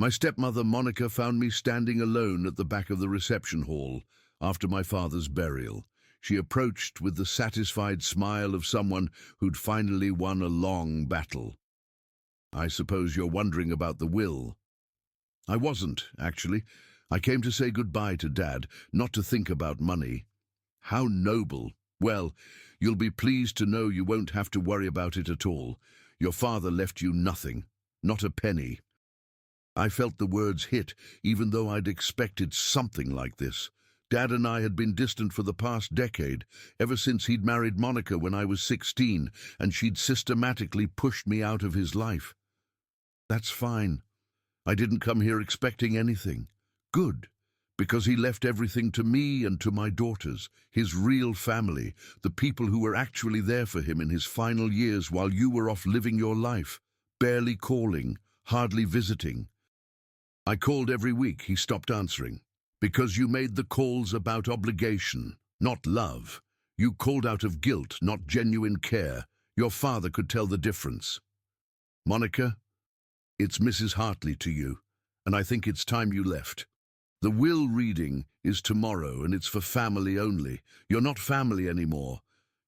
My stepmother Monica found me standing alone at the back of the reception hall after my father's burial. She approached with the satisfied smile of someone who'd finally won a long battle. "I suppose you're wondering about the will." I wasn't, actually. I came to say goodbye to Dad, not to think about money. How noble. Well, you'll be pleased to know you won't have to worry about it at all. Your father left you nothing, not a penny. I felt the words hit, even though I'd expected something like this. Dad and I had been distant for the past decade, ever since he'd married Monica when I was 16, and she'd systematically pushed me out of his life. That's fine. I didn't come here expecting anything. Good, because he left everything to me and to my daughters, his real family, the people who were actually there for him in his final years while you were off living your life, barely calling, hardly visiting. I called every week, he stopped answering. Because you made the calls about obligation, not love. You called out of guilt, not genuine care. Your father could tell the difference. Monica, it's Mrs. Hartley to you, and I think it's time you left. The will reading is tomorrow, and it's for family only. You're not family anymore.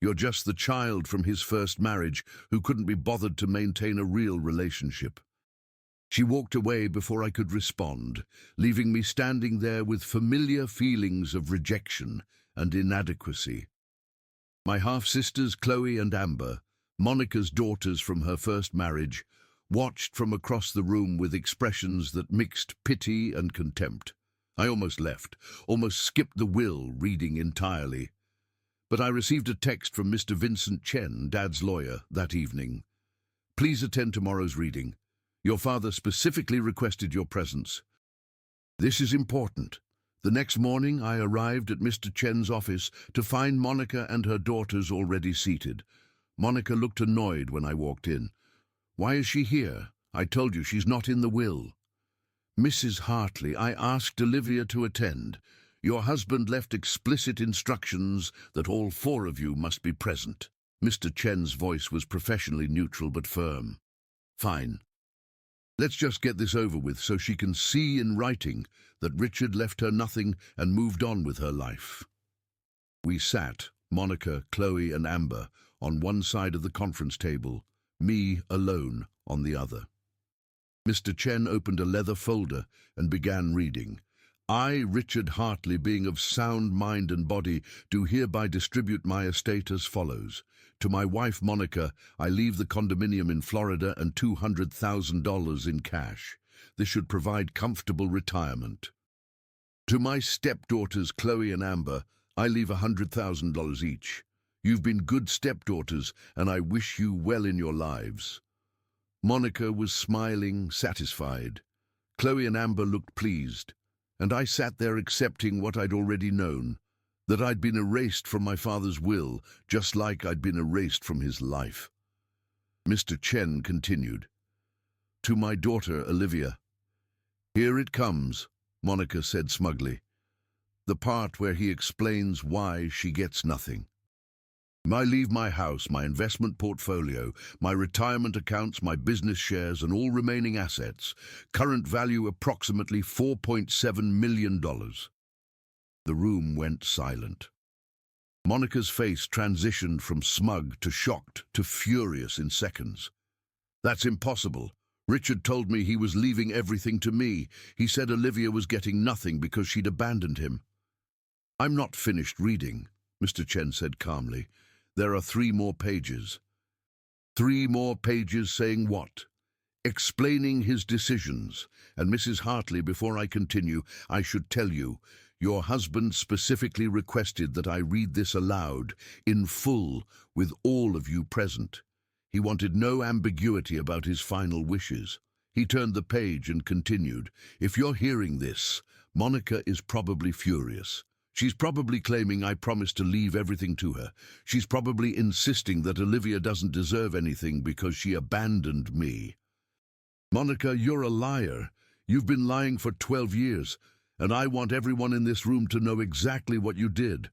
You're just the child from his first marriage who couldn't be bothered to maintain a real relationship. She walked away before I could respond, leaving me standing there with familiar feelings of rejection and inadequacy. My half-sisters Chloe and Amber, Monica's daughters from her first marriage, watched from across the room with expressions that mixed pity and contempt. I almost left, almost skipped the will reading entirely. But I received a text from Mr. Vincent Chen, Dad's lawyer, that evening. "Please attend tomorrow's reading. Your father specifically requested your presence." This is important. The next morning I arrived at Mr. Chen's office to find Monica and her daughters already seated. Monica looked annoyed when I walked in. "Why is she here? I told you she's not in the will." "Mrs. Hartley, I asked Olivia to attend. Your husband left explicit instructions that all four of you must be present." Mr. Chen's voice was professionally neutral but firm. "Fine. Let's just get this over with so she can see in writing that Richard left her nothing and moved on with her life." We sat, Monica, Chloe and Amber, on one side of the conference table, me alone on the other. Mr. Chen opened a leather folder and began reading. "I, Richard Hartley, being of sound mind and body, do hereby distribute my estate as follows. To my wife, Monica, I leave the condominium in Florida and $200,000 in cash. This should provide comfortable retirement. To my stepdaughters, Chloe and Amber, I leave $100,000 each. You've been good stepdaughters, and I wish you well in your lives." Monica was smiling, satisfied. Chloe and Amber looked pleased, and I sat there accepting what I'd already known, that I'd been erased from my father's will, just like I'd been erased from his life. Mr. Chen continued. "To my daughter, Olivia." "Here it comes," Monica said smugly. "The part where he explains why she gets nothing. I leave my house, my investment portfolio, my retirement accounts, my business shares, and all remaining assets. Current value approximately $4.7 million. The room went silent. Monica's face transitioned from smug to shocked to furious in seconds. "That's impossible. Richard told me he was leaving everything to me. He said Olivia was getting nothing because she'd abandoned him." "I'm not finished reading," Mr. Chen said calmly. "There are 3 more pages." 3 more pages saying what? Explaining his decisions. And Mrs. Hartley, before I continue, I should tell you, your husband specifically requested that I read this aloud, in full, with all of you present. He wanted no ambiguity about his final wishes. He turned the page and continued, "If you're hearing this, Monica is probably furious. She's probably claiming I promised to leave everything to her. She's probably insisting that Olivia doesn't deserve anything because she abandoned me. Monica, you're a liar. You've been lying for 12 years, and I want everyone in this room to know exactly what you did.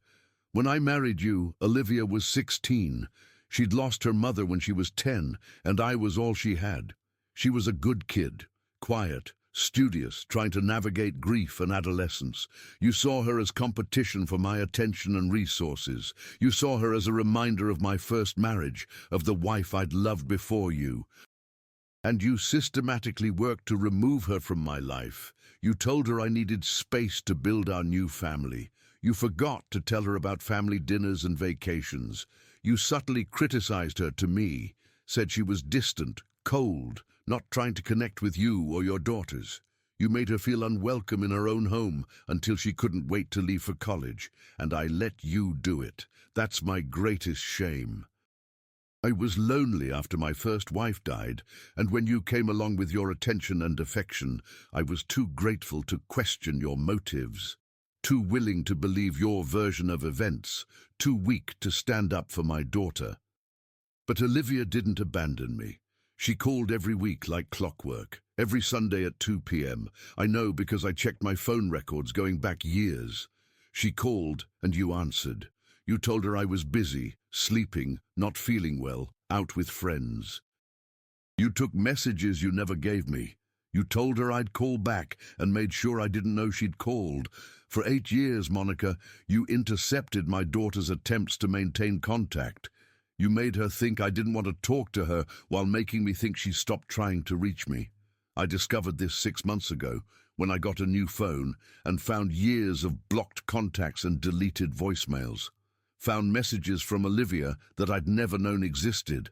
When I married you, Olivia was 16. She'd lost her mother when she was 10, and I was all she had. She was a good kid, quiet, studious, trying to navigate grief and adolescence. You saw her as competition for my attention and resources. You saw her as a reminder of my first marriage, of the wife I'd loved before you. And you systematically worked to remove her from my life. You told her I needed space to build our new family. You forgot to tell her about family dinners and vacations. You subtly criticized her to me, said she was distant, cold, not trying to connect with you or your daughters. You made her feel unwelcome in her own home until she couldn't wait to leave for college, and I let you do it. That's my greatest shame. I was lonely after my first wife died, and when you came along with your attention and affection, I was too grateful to question your motives, too willing to believe your version of events, too weak to stand up for my daughter. But Olivia didn't abandon me. She called every week like clockwork, every Sunday at 2 p.m. I know because I checked my phone records going back years. She called and you answered. You told her I was busy, sleeping, not feeling well, out with friends. You took messages you never gave me. You told her I'd call back and made sure I didn't know she'd called. For 8 years, Monica, you intercepted my daughter's attempts to maintain contact. You made her think I didn't want to talk to her while making me think she stopped trying to reach me. I discovered this 6 months ago when I got a new phone and found years of blocked contacts and deleted voicemails. Found messages from Olivia that I'd never known existed.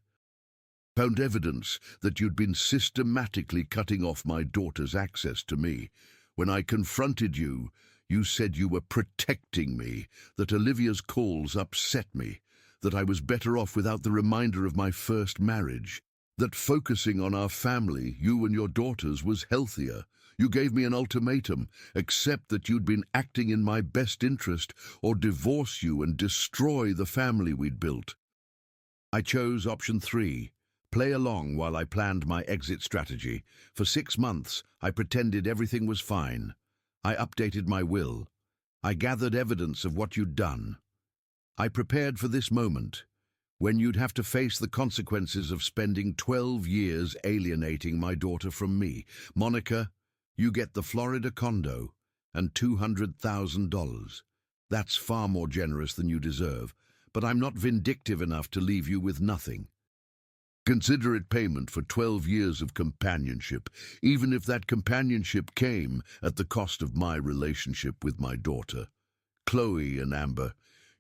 Found evidence that you'd been systematically cutting off my daughter's access to me. When I confronted you, you said you were protecting me, that Olivia's calls upset me, that I was better off without the reminder of my first marriage, that focusing on our family, you and your daughters, was healthier. You gave me an ultimatum: accept that you'd been acting in my best interest, or divorce you and destroy the family we'd built. I chose option 3, play along while I planned my exit strategy. For 6 months, I pretended everything was fine. I updated my will. I gathered evidence of what you'd done. I prepared for this moment, when you'd have to face the consequences of spending 12 years alienating my daughter from me. Monica, you get the Florida condo and $200,000. That's far more generous than you deserve, but I'm not vindictive enough to leave you with nothing. Consider it payment for 12 years of companionship, even if that companionship came at the cost of my relationship with my daughter. Chloe and Amber,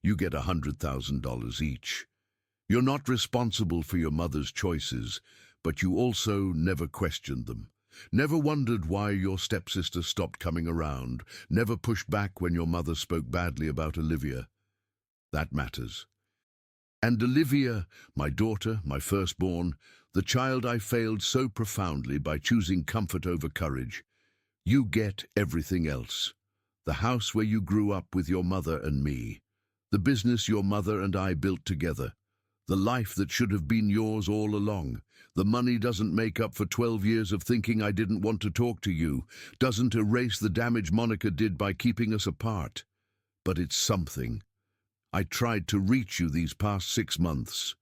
you get $100,000 each. You're not responsible for your mother's choices, but you also never questioned them. Never wondered why your stepsister stopped coming around, never pushed back when your mother spoke badly about Olivia. That matters. And Olivia, my daughter, my firstborn, the child I failed so profoundly by choosing comfort over courage, you get everything else. The house where you grew up with your mother and me, the business your mother and I built together, the life that should have been yours all along. The money doesn't make up for 12 years of thinking I didn't want to talk to you, doesn't erase the damage Monica did by keeping us apart. But it's something. I tried to reach you these past 6 months.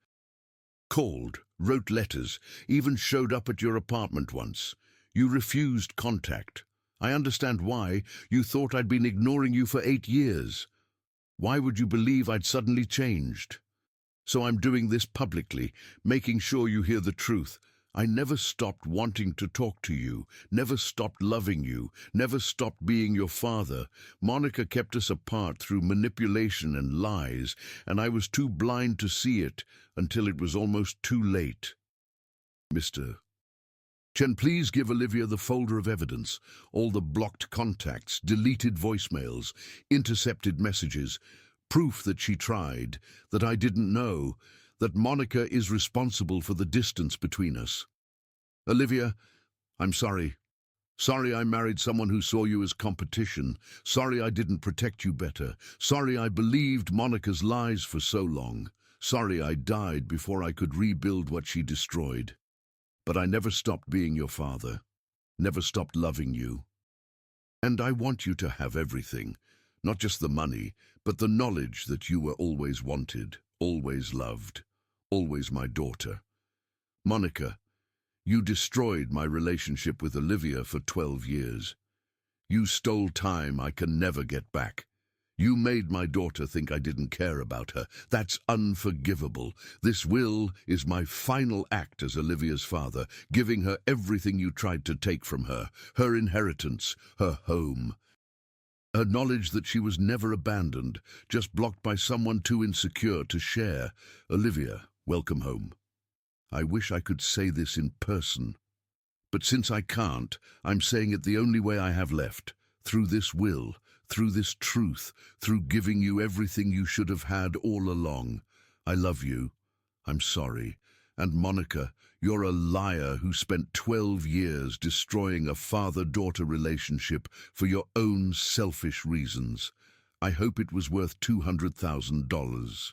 Called, wrote letters, even showed up at your apartment once. You refused contact. I understand why. You thought I'd been ignoring you for 8 years. Why would you believe I'd suddenly changed? So I'm doing this publicly, making sure you hear the truth. I never stopped wanting to talk to you, never stopped loving you, never stopped being your father. Monica kept us apart through manipulation and lies, and I was too blind to see it until it was almost too late. Mr. Chen, please give Olivia the folder of evidence, all the blocked contacts, deleted voicemails, intercepted messages, proof that she tried, that I didn't know, that Monica is responsible for the distance between us. Olivia, I'm sorry. Sorry I married someone who saw you as competition. Sorry I didn't protect you better. Sorry I believed Monica's lies for so long. Sorry I died before I could rebuild what she destroyed. But I never stopped being your father, never stopped loving you. And I want you to have everything, not just the money, but the knowledge that you were always wanted, always loved, always my daughter. Monica, You destroyed my relationship with Olivia for 12 years. You stole time I can never get back. You made my daughter think I didn't care about her. That's unforgivable. This will is my final act as Olivia's father, giving her everything you tried to take from her, her inheritance, her home. Her knowledge that she was never abandoned, just blocked by someone too insecure to share. Olivia, welcome home. I wish I could say this in person. But since I can't, I'm saying it the only way I have left, through this will, through this truth, through giving you everything you should have had all along. I love you. I'm sorry. And Monica, you're a liar who spent 12 years destroying a father-daughter relationship for your own selfish reasons. I hope it was worth $200,000.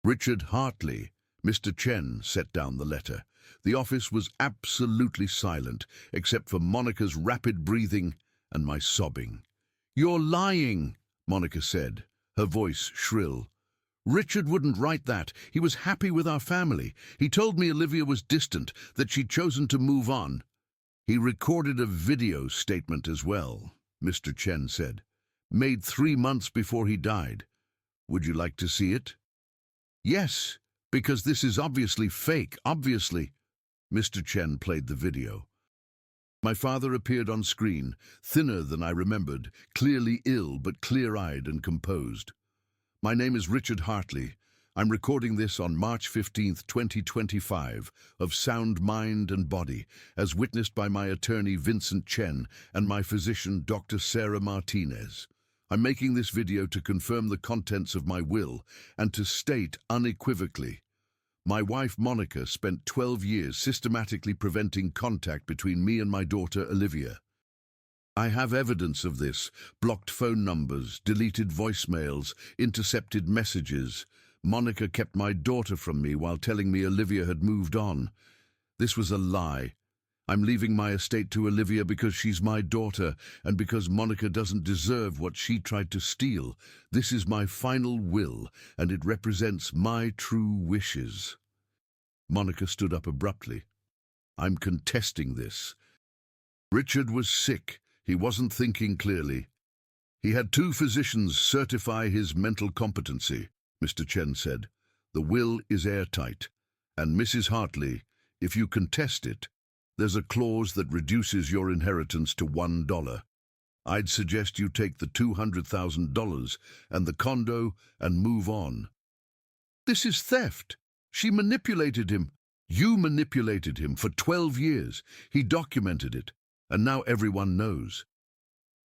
Richard Hartley, Mr. Chen, set down the letter. The office was absolutely silent, except for Monica's rapid breathing and my sobbing. "You're lying," Monica said, her voice shrill. "Richard wouldn't write that. He was happy with our family. He told me Olivia was distant, that she'd chosen to move on." "He recorded a video statement as well," Mr. Chen said, "made 3 months before he died. Would you like to see it?" "Yes, because this is obviously fake, obviously." Mr. Chen played the video. My father appeared on screen, thinner than I remembered, clearly ill but clear-eyed and composed. "My name is Richard Hartley. I'm recording this on March 15th, 2025, of sound mind and body, as witnessed by my attorney Vincent Chen and my physician Dr. Sarah Martinez. I'm making this video to confirm the contents of my will and to state unequivocally, my wife Monica spent 12 years systematically preventing contact between me and my daughter Olivia. I have evidence of this: blocked phone numbers, deleted voicemails, intercepted messages. Monica kept my daughter from me while telling me Olivia had moved on. This was a lie. I'm leaving my estate to Olivia because she's my daughter and because Monica doesn't deserve what she tried to steal. This is my final will, and it represents my true wishes." Monica stood up abruptly. "I'm contesting this." Richard was sick. He wasn't thinking clearly. "He had 2 physicians certify his mental competency," Mr. Chen said. "The will is airtight. And Mrs. Hartley, if you contest it, there's a clause that reduces your inheritance to $1. I'd suggest you take the $200,000 and the condo and move on." "This is theft. She manipulated him." "You manipulated him for 12 years. He documented it, and now everyone knows."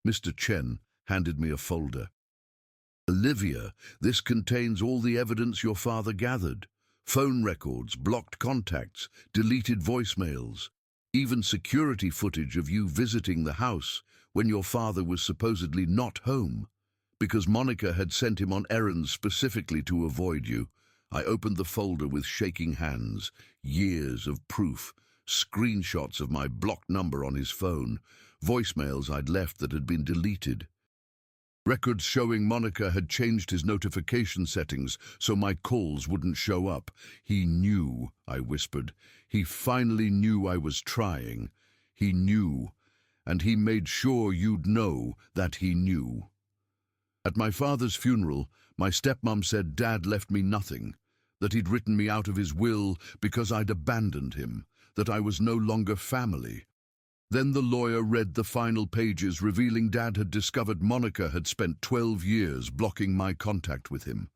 Mr. Chen handed me a folder. "Olivia, this contains all the evidence your father gathered. Phone records, blocked contacts, deleted voicemails. Even security footage of you visiting the house when your father was supposedly not home, because Monica had sent him on errands specifically to avoid you." I opened the folder with shaking hands. Years of proof, screenshots of my blocked number on his phone, voicemails I'd left that had been deleted. Records showing Monica had changed his notification settings so my calls wouldn't show up. "He knew," I whispered. "He finally knew I was trying. He knew, and he made sure you'd know that he knew." At my father's funeral, my stepmom said Dad left me nothing, that he'd written me out of his will because I'd abandoned him, that I was no longer family. Then the lawyer read the final pages, revealing Dad had discovered Monica had spent 12 years blocking my contact with him,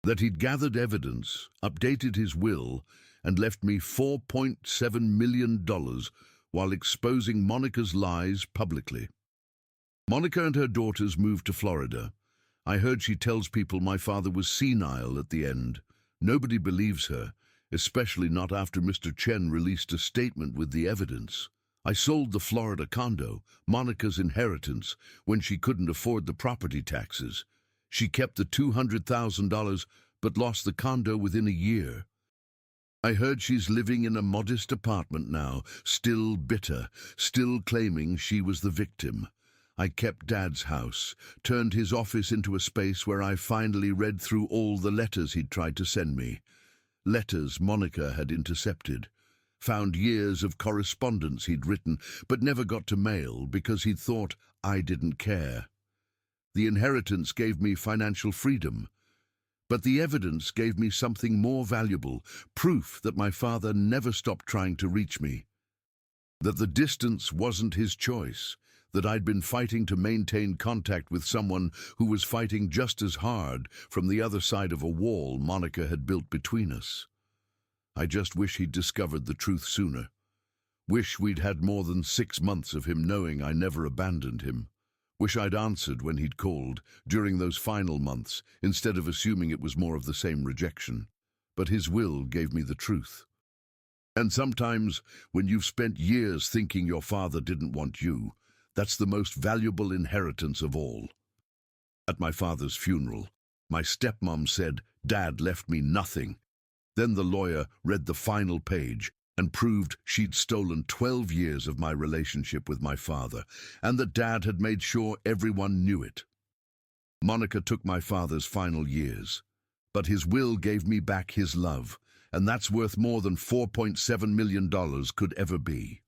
that he'd gathered evidence, updated his will, and left me $4.7 million while exposing Monica's lies publicly. Monica and her daughters moved to Florida. I heard she tells people my father was senile at the end. Nobody believes her, especially not after Mr. Chen released a statement with the evidence. I sold the Florida condo, Monica's inheritance, when she couldn't afford the property taxes. She kept the $200,000 but lost the condo within a year. I heard she's living in a modest apartment now, still bitter, still claiming she was the victim. I kept Dad's house, turned his office into a space where I finally read through all the letters he'd tried to send me. Letters Monica had intercepted. found years of correspondence he'd written but never got to mail because he'd thought I didn't care. The inheritance gave me financial freedom, but the evidence gave me something more valuable, proof that my father never stopped trying to reach me, that the distance wasn't his choice, that I'd been fighting to maintain contact with someone who was fighting just as hard from the other side of a wall Monica had built between us. I just wish he'd discovered the truth sooner. Wish we'd had more than 6 months of him knowing I never abandoned him. Wish I'd answered when he'd called, during those final months, instead of assuming it was more of the same rejection. But his will gave me the truth. And sometimes, when you've spent years thinking your father didn't want you, that's the most valuable inheritance of all. At my father's funeral, my stepmom said, "Dad left me nothing." Then the lawyer read the final page and proved she'd stolen 12 years of my relationship with my father, and that Dad had made sure everyone knew it. Monica took my father's final years, but his will gave me back his love, and that's worth more than $4.7 million could ever be.